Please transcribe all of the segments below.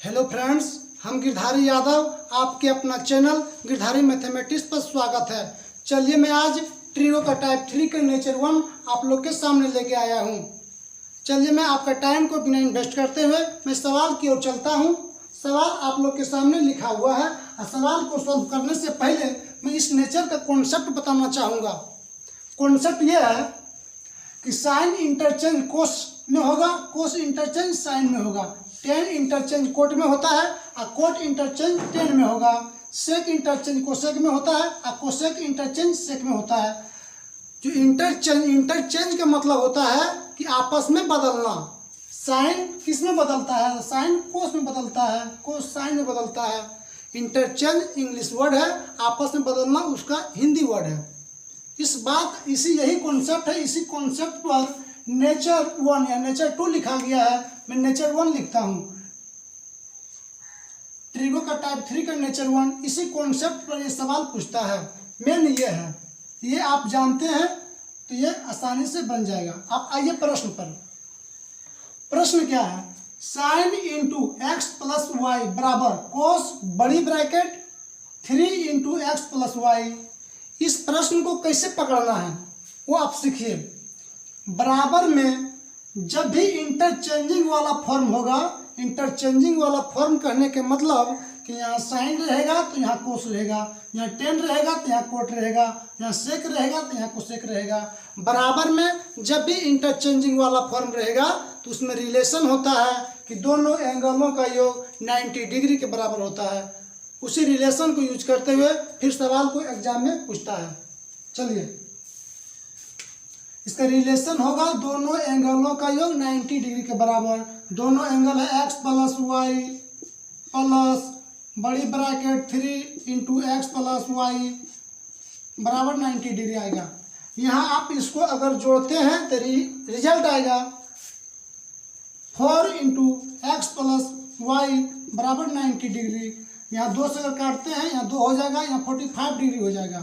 Hello friends, हम गिरधारी यादव आपके अपना चैनल गिरधारी मैथमेटिक्स पर स्वागत है। चलिए मैं आज ट्रिगो का टाइप 3 का नेचर 1 आप लोग के सामने लेके आया हूँ। चलिए मैं आपका टाइम को बिना इन्वेस्ट करते हुए मैं सवाल की ओर चलता हूँ। सवाल आप लोग के सामने लिखा हुआ है और सवाल को सॉल्व करने से पहले मैं इस नेचर का कॉन्सेप्ट बताना चाहूँगा। कॉन्सेप्ट यह है कि साइन इंटरचेंज कोस में होगा, कोस इंटरचेंज साइन में होगा, टेन इंटरचेंज कोट में होता है और कोट इंटरचेंज टेन में होगा, सेक इंटरचेंज कोसेक में होता है और कोसेक इंटरचेंज सेक में होता है। जो इंटरचेंज का मतलब होता है कि आपस में बदलना। साइन किस में बदलता है? साइन कोस में बदलता है, कोस साइन में बदलता है। इंटरचेंज इंग्लिश वर्ड है, आपस में बदलना उसका हिंदी वर्ड है। यही कॉन्सेप्ट है। इसी कॉन्सेप्ट पर नेचर 1 या नेचर 2 लिखा गया है। मैं नेचर 1 लिखता हूँ। ट्रिगो का टाइप 3 का नेचर 1 इसी कॉन्सेप्ट पर ये सवाल पूछता है। मेन ये है, ये आप जानते हैं तो ये आसानी से बन जाएगा। आप आइए प्रश्न पर। प्रश्न क्या है? Sine into x plus y बराबर कोस बड़ी bracket 3 into x plus y. इस प्रश्न को कैसे पकड़ना है वो आप सीखिए। बराबर में जब भी इंटरचेंजिंग वाला फॉर्म होगा, इंटरचेंजिंग वाला फॉर्म कहने के मतलब कि यहाँ साइन रहेगा तो यहाँ कोस रहेगा, यहाँ टेन रहेगा तो यहाँ कोट रहेगा, यहाँ सेक रहेगा तो यहाँ कोसेक रहेगा। बराबर में जब भी इंटरचेंजिंग वाला फॉर्म रहेगा तो उसमें रिलेशन होता है कि दोनों एंगलों का योग 90 डिग्री के बराबर होता है। उसी रिलेशन को यूज करते हुए फिर सवाल को एग्जाम में पूछता है। चलिए, इसका रिलेशन होगा दोनों एंगलों का योग 90 डिग्री के बराबर। दोनों एंगल है एक्स प्लस वाई प्लस बड़ी bracket 3 into x plus y बराबर 90 डिग्री आएगा। यहाँ आप इसको अगर जोड़ते हैं तो रिजल्ट आएगा 4 इंटू एक्स प्लस वाई बराबर 90 डिग्री। यहाँ 2 से अगर काटते हैं यहाँ 2 हो जाएगा, यहाँ 45 डिग्री हो जाएगा।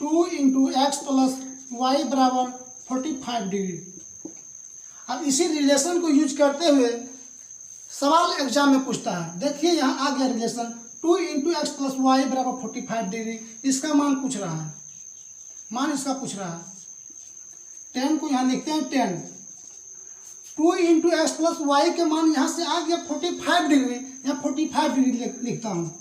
2 इंटू एक्स प्लस वाई बराबर 45 डिग्री। अब इसी रिलेशन को यूज करते हुए सवाल एग्जाम में पूछता है। देखिए यहाँ आ गया relation 2 into x plus y बराबर 45 डिग्री। इसका मान पूछ रहा है, मान इसका पूछ रहा है। 10 को यहाँ लिखते हैं 10। 2 इंटू एक्स प्लस वाई के मान यहाँ से आ गया 45 डिग्री, यहाँ 45 डिग्री लिखता हूँ।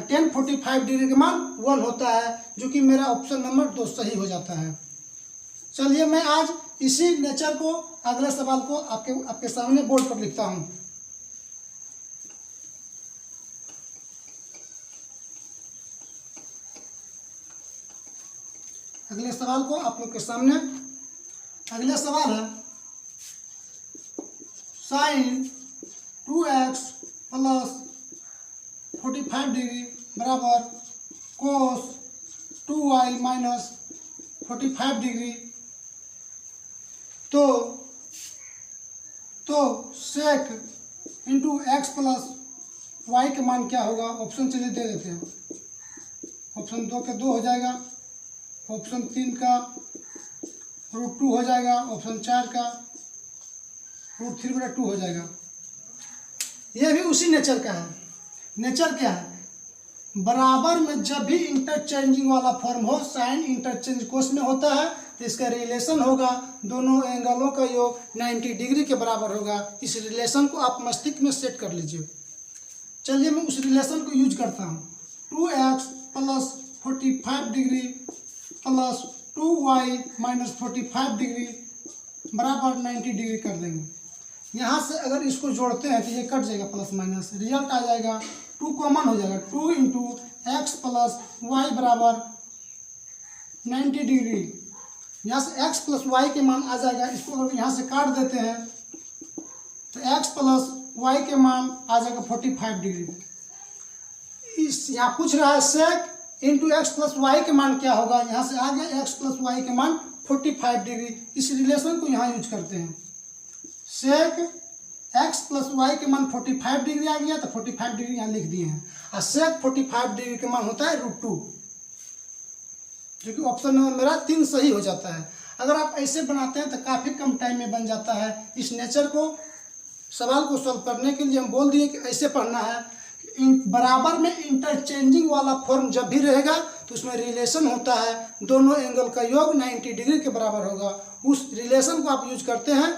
10 45 डिग्री के मान 1 होता है, जो कि मेरा ऑप्शन नंबर 2 सही हो जाता है। चलिए मैं आज इसी नेचर को अगले सवाल को आपके सामने बोर्ड पर लिखता हूँ। अगले सवाल को आप लोग के सामने, अगला सवाल है साइन 2x प्लस 45 डिग्री बराबर कोस 2y माइनस 45 डिग्री। तो सेक इंटू एक्स प्लस वाई के मान क्या होगा? ऑप्शन चलिए दे देते हैं। ऑप्शन 2 के 2 हो जाएगा, ऑप्शन 3 का √2 हो जाएगा, ऑप्शन 4 का √3/2 हो जाएगा। यह भी उसी नेचर का है। नेचर क्या है? बराबर में जब भी इंटरचेंजिंग वाला फॉर्म हो, साइन इंटरचेंज कोस में होता है तो इसका रिलेशन होगा दोनों एंगलों का योग 90 डिग्री के बराबर होगा। इस रिलेशन को आप मस्तिष्क में सेट कर लीजिए। चलिए मैं उस रिलेशन को यूज करता हूँ। 2x plus 45 degree plus 2y minus 45 degree बराबर 90 डिग्री कर देंगे। यहाँ से अगर इसको जोड़ते हैं तो ये कट जाएगा, प्लस माइनस रिजल्ट आ जाएगा 2 कॉमन हो जाएगा। 2 इंटू एक्स प्लस वाई बराबर 90 डिग्री। यहाँ से x प्लस वाई के मान आ जाएगा। इसको अगर यहाँ से काट देते हैं तो x प्लस वाई के मान आ जाएगा 45 डिग्री। इस यहाँ पूछ रहा है सेक इंटू एक्स प्लस वाई के मान क्या होगा? यहाँ से आ गया x प्लस वाई के मान 45 डिग्री। इस रिलेशन को यहाँ यूज करते हैं। सेक x प्लस वाई के मान 45 डिग्री आ गया तो 45 डिग्री यहाँ लिख दिए हैं। और सेक 45 डिग्री के मान होता है √2, जो कि ऑप्शन नंबर मेरा 3 सही हो जाता है। अगर आप ऐसे बनाते हैं तो काफ़ी कम टाइम में बन जाता है। इस नेचर को सवाल को सॉल्व करने के लिए हम बोल दिए कि ऐसे पढ़ना है, बराबर में इंटरचेंजिंग वाला फॉर्म जब भी रहेगा तो उसमें रिलेशन होता है, दोनों एंगल का योग 90 डिग्री के बराबर होगा। उस रिलेशन को आप यूज करते हैं,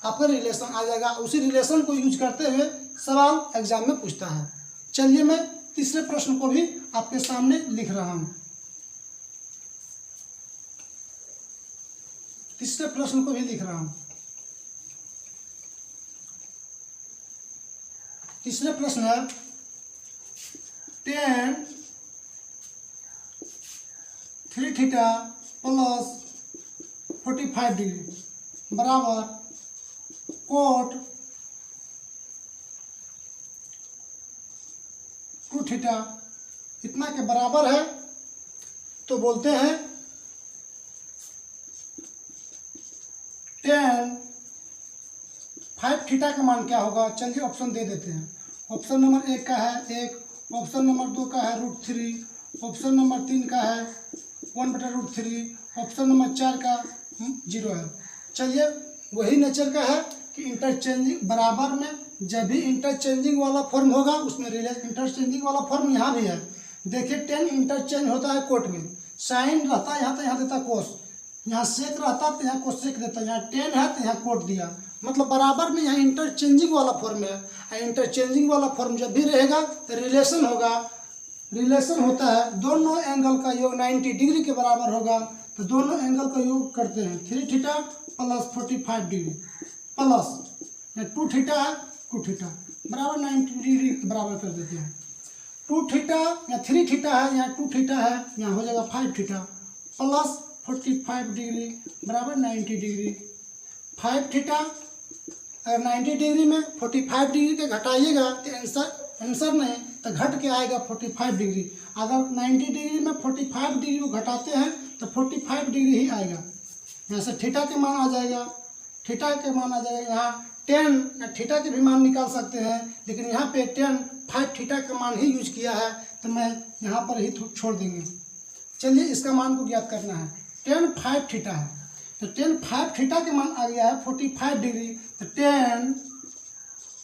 आपका रिलेशन आ जाएगा। उसी रिलेशन को यूज करते हुए सवाल एग्जाम में पूछता है। चलिए मैं तीसरे प्रश्न को भी आपके सामने लिख रहा हूँ। तीसरे प्रश्न को भी लिख रहा हूँ। तीसरे प्रश्न है tan 3 थीटा प्लस 45 डिग्री बराबर कोट 2 थीटा इतना के बराबर है। तो बोलते हैं tan 5 थीटा का मान क्या होगा। चलिए ऑप्शन दे देते हैं। ऑप्शन नंबर 1 का है 1, ऑप्शन नंबर 2 का है √3, ऑप्शन नंबर 3 का है 1/√3, ऑप्शन नंबर 4 का 0 है। चलिए वही नेचर का है कि इंटरचेंजिंग बराबर में जब भी इंटरचेंजिंग वाला फॉर्म होगा उसमें इंटरचेंजिंग वाला फॉर्म यहाँ भी है। देखिए tan इंटरचेंज होता है कोट में, साइन रहता है यहाँ तो यहाँ देता कोस, यहाँ सेक रहता तो यहाँ कोसेक देता, यहाँ tan है तो यहाँ कोट दिया। मतलब बराबर में यहाँ इंटरचेंजिंग वाला फॉर्म है। इंटरचेंजिंग वाला फॉर्म जब भी रहेगा तो रिलेशन होगा, रिलेशन होता है दोनों एंगल का योग 90 डिग्री के बराबर होगा। तो दोनों एंगल का योग करते हैं 3 theta plus 45 degree plus 2 theta है 2 थीटा बराबर 90 डिग्री के बराबर कर देते हैं। 2 थीटा या 3 थीटा है, यहाँ 2 थीटा है, यहाँ हो जाएगा 5 थीटा प्लस 45 डिग्री बराबर 90 डिग्री। 5 थीटा अगर 90 डिग्री में 45 डिग्री के घटाइएगा तो आंसर नहीं तो घट के आएगा 45 डिग्री। अगर 90 डिग्री में 45 डिग्री को घटाते हैं तो 45 डिग्री ही आएगा। यहाँ से थीटा के मान आ जाएगा, थीटा के मान आ जाएगा। यहाँ tan या थीटा के भी मान निकाल सकते हैं, लेकिन यहाँ पे tan 5 थीटा का मान ही यूज किया है तो मैं यहाँ पर ही छोड़ देंगे। चलिए इसका मान को ज्ञात करना है। tan 5 थीटा है तो tan 5 थीटा के मान आ गया है 45 डिग्री। तो tan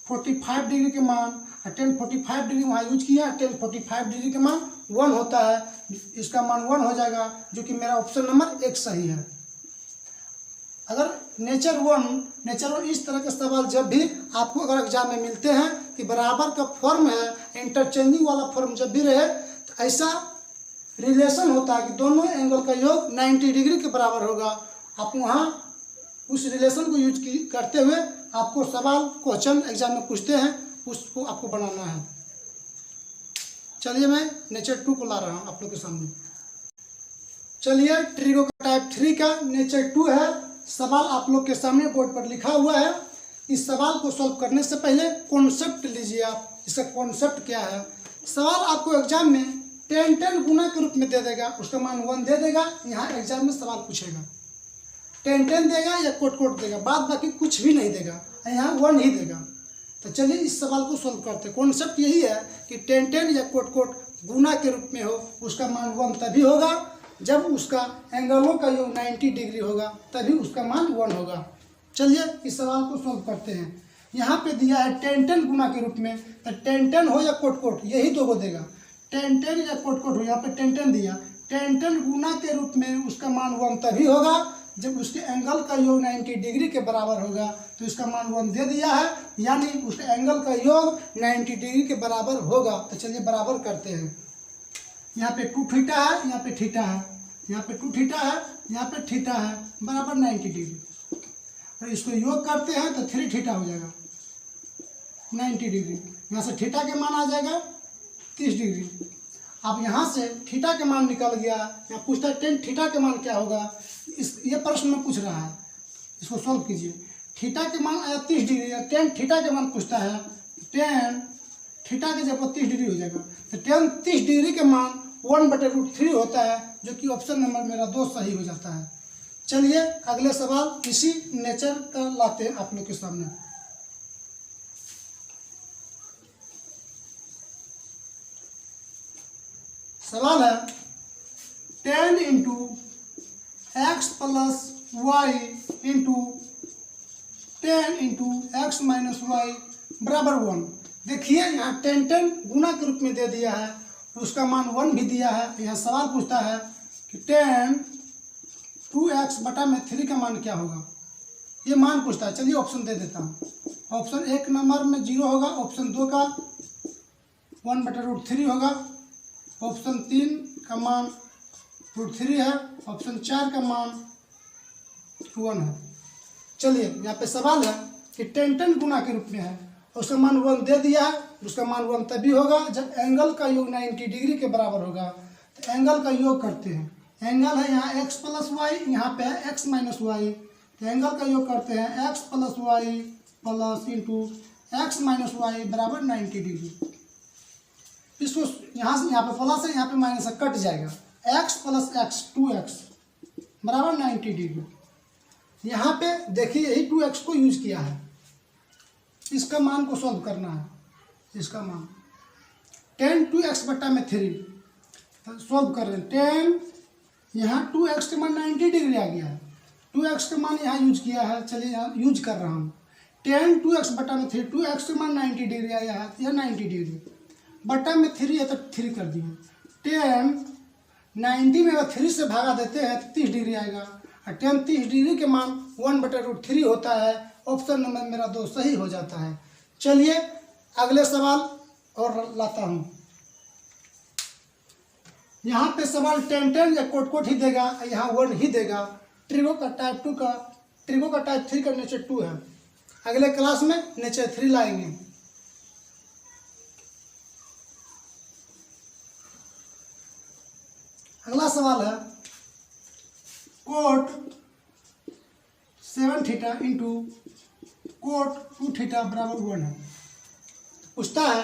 45 डिग्री के मान tan 45 डिग्री वहाँ यूज किया है, tan 45 डिग्री के मान 1 होता है, इसका मान 1 हो जाएगा, जो कि मेरा ऑप्शन नंबर 1 सही है। अगर नेचर वन इस तरह के सवाल जब भी आपको अगर एग्जाम में मिलते हैं कि बराबर का फॉर्म है, इंटरचेंजिंग वाला फॉर्म जब भी रहे तो ऐसा रिलेशन होता है कि दोनों एंगल का योग 90 डिग्री के बराबर होगा। आप वहाँ उस रिलेशन को यूज करते हुए आपको सवाल क्वेश्चन एग्जाम में पूछते हैं, उसको आपको बनाना है। चलिए मैं नेचर 2 को ला रहा हूँ आप लोग के सामने। चलिए ट्रिगो का टाइप 3 का नेचर 2 है। सवाल आप लोग के सामने बोर्ड पर लिखा हुआ है। इस सवाल को सॉल्व करने से पहले कॉन्सेप्ट लीजिए आप, इसका कॉन्सेप्ट क्या है। सवाल आपको एग्जाम में 10 गुना के रूप में दे देगा, उसका मान 1 दे देगा। यहाँ एग्जाम में सवाल पूछेगा 10 देगा या कोट देगा, बाद बाकी कुछ भी नहीं देगा, यहाँ 1 ही देगा। तो चलिए इस सवाल को सॉल्व करते हैं। कॉन्सेप्ट यही है कि 10 या कोट गुना के रूप में हो, उसका मान 1 तभी होगा जब उसका एंगलों का योग 90 डिग्री होगा, तभी उसका मान 1 होगा। चलिए इस सवाल को सॉल्व करते हैं। यहाँ पे दिया है 10 गुना के रूप में, तो 10 हो या कोट यही दो को देगा। 10 या कोट हो, यहाँ पे 10 दिया, 10 गुना के रूप में उसका मान 1 तभी होगा जब उसके एंगल का योग 90 डिग्री के बराबर होगा। तो इसका मान 1 दे दिया है, यानी उसके एंगल का योग 90 डिग्री के बराबर होगा। तो चलिए बराबर करते हैं। यहाँ पे 2 थीटा है, यहाँ पे थीटा है, यहाँ पे 2 थीटा है, यहाँ पे थीटा है, बराबर 90 डिग्री। और इसको योग करते हैं तो 3 थीटा हो जाएगा 90 डिग्री। यहाँ से थीटा के मान आ जाएगा 30 डिग्री। अब यहाँ से थीटा के मान निकल गया। यहाँ पूछता है 10 थीटा के मान क्या होगा, ये प्रश्न में पूछ रहा है, इसको सॉल्व कीजिए। थीटा के मान आया 30 डिग्री, 10 थीटा के मान पूछता है, 10 थीटा के जगह 30 डिग्री हो जाएगा। तो 10 30 डिग्री के मान 1/√3 होता है, जो कि ऑप्शन नंबर मेरा 2 सही हो जाता है। चलिए अगले सवाल इसी नेचर का लाते हैं आप लोग के सामने। सवाल है 10 × x + y × 10 into x minus y बराबर 1। देखिए यहाँ 10 गुना के रूप में दे दिया है, उसका मान 1 भी दिया है। यहाँ सवाल पूछता है कि 10 2x बटा में 3 का मान क्या होगा, ये मान पूछता है। चलिए ऑप्शन दे देता हूँ। ऑप्शन 1 नंबर में 0 होगा, ऑप्शन 2 का 1/√3 होगा, ऑप्शन 3 का मान √3 है, ऑप्शन 4 का मान 1 है। चलिए यहाँ पे सवाल है कि 10 गुना के रूप में है, उसका मान 1 दे दिया है। उसका मान 1 तभी होगा जब एंगल का योग 90 डिग्री के बराबर होगा। तो एंगल का योग करते हैं। एंगल है यहाँ x प्लस वाई, यहाँ पे है x माइनस वाई। तो एंगल का योग करते हैं x plus y plus into x minus y बराबर 90 डिग्री। इसको यहाँ से यहाँ पे प्लस है, यहाँ पे माइनस है, कट जाएगा। x प्लस एक्स 2x बराबर 90 डिग्री। यहाँ पे देखिए यही 2x को यूज किया है। इसका मान को सॉल्व करना है। इसका मान 10 2x बटा में 3 तो सॉल्व कर रहे हैं। 10 यहाँ 2x का मान 90 डिग्री आ गया है, 2x का मान यहाँ यूज किया है। चलिए यहाँ यूज कर रहा हूँ। 10 2x बटा में 3, 2x का मान 90 डिग्री आया है, यह 90 डिग्री बटा में 3 है तो 3 कर दिए। 10 90 में अगर 3 से भागा देते हैं तो 30 डिग्री आएगा, और 10 30 डिग्री के मान 1/√3 होता है। ऑप्शन नंबर मेरा 2 सही हो जाता है। चलिए अगले सवाल और लाता हूँ। यहाँ पे सवाल 10 या कोट ही देगा, यहाँ 1 ही देगा। ट्रिगो का टाइप 2 का, ट्रिगो का टाइप 3 का नेचर 2 है। अगले क्लास में नेचर 3 लाएंगे। अगला सवाल है cot 7 theta into cot 2 theta बराबर 1 है। पूछता है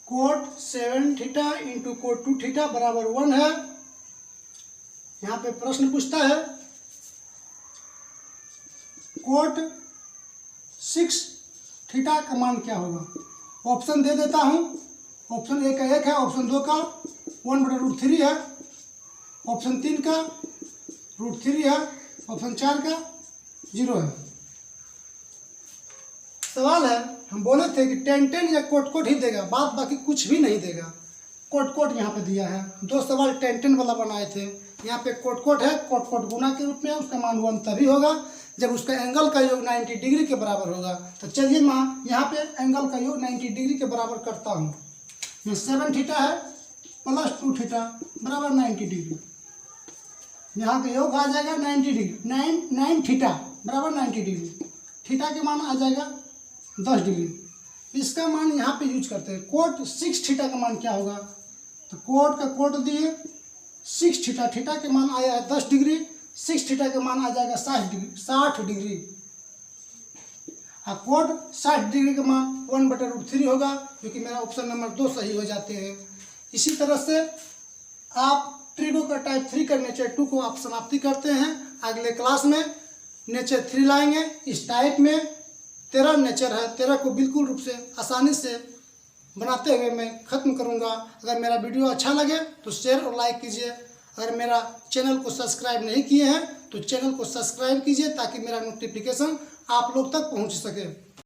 cot 7 theta into cot 2 theta बराबर 1 है। यहाँ पे प्रश्न पूछता है कोट 6 थीटा का मान क्या होगा। ऑप्शन दे देता हूँ। ऑप्शन 1 का 1 है, ऑप्शन 2 का 1/√3 है, ऑप्शन 3 का √3 है, ऑप्शन 4 का 0 है। सवाल है, हम बोले थे कि 10 या कोट ही देगा, बात बाकी कुछ भी नहीं देगा। कोट यहाँ पे दिया है। 2 सवाल 10 वाला बनाए थे। यहाँ पे कोट है, कोट गुना के रूप में, उसका मान 1 तभी होगा जब उसका एंगल का योग 90 डिग्री के बराबर होगा। तो चलिए मैं यहाँ पे एंगल का योग 90 डिग्री के बराबर करता हूँ। ये 7 थीटा है प्लस 2 थीटा बराबर 90 डिग्री। यहाँ का योग आ जाएगा 90 डिग्री। 9 थीटा बराबर 90 डिग्री। थीटा के मान आ जाएगा 10 डिग्री। इसका मान यहाँ पे यूज करते हैं। कोट 6 थीटा का मान क्या होगा, तो कोट का कोट दिए 6 थीटा, थीटा के मान आया है 10 डिग्री, 6 थीटा का मान आ जाएगा 60 डिग्री। कोट 60 डिग्री का मान 1/√3 होगा, क्योंकि मेरा ऑप्शन नंबर 2 सही हो जाते हैं। इसी तरह से आप ट्रिगो का टाइप 3 का नेचर 2 को आप समाप्ति करते हैं। अगले क्लास में नेचर 3 लाएंगे। इस टाइप में 13 नेचर है, 13 को बिल्कुल रूप से आसानी से बनाते हुए मैं ख़त्म करूंगा। अगर मेरा वीडियो अच्छा लगे तो शेयर और लाइक कीजिए। अगर मेरा चैनल को सब्सक्राइब नहीं किए हैं तो चैनल को सब्सक्राइब कीजिए, ताकि मेरा नोटिफिकेशन आप लोग तक पहुंच सके।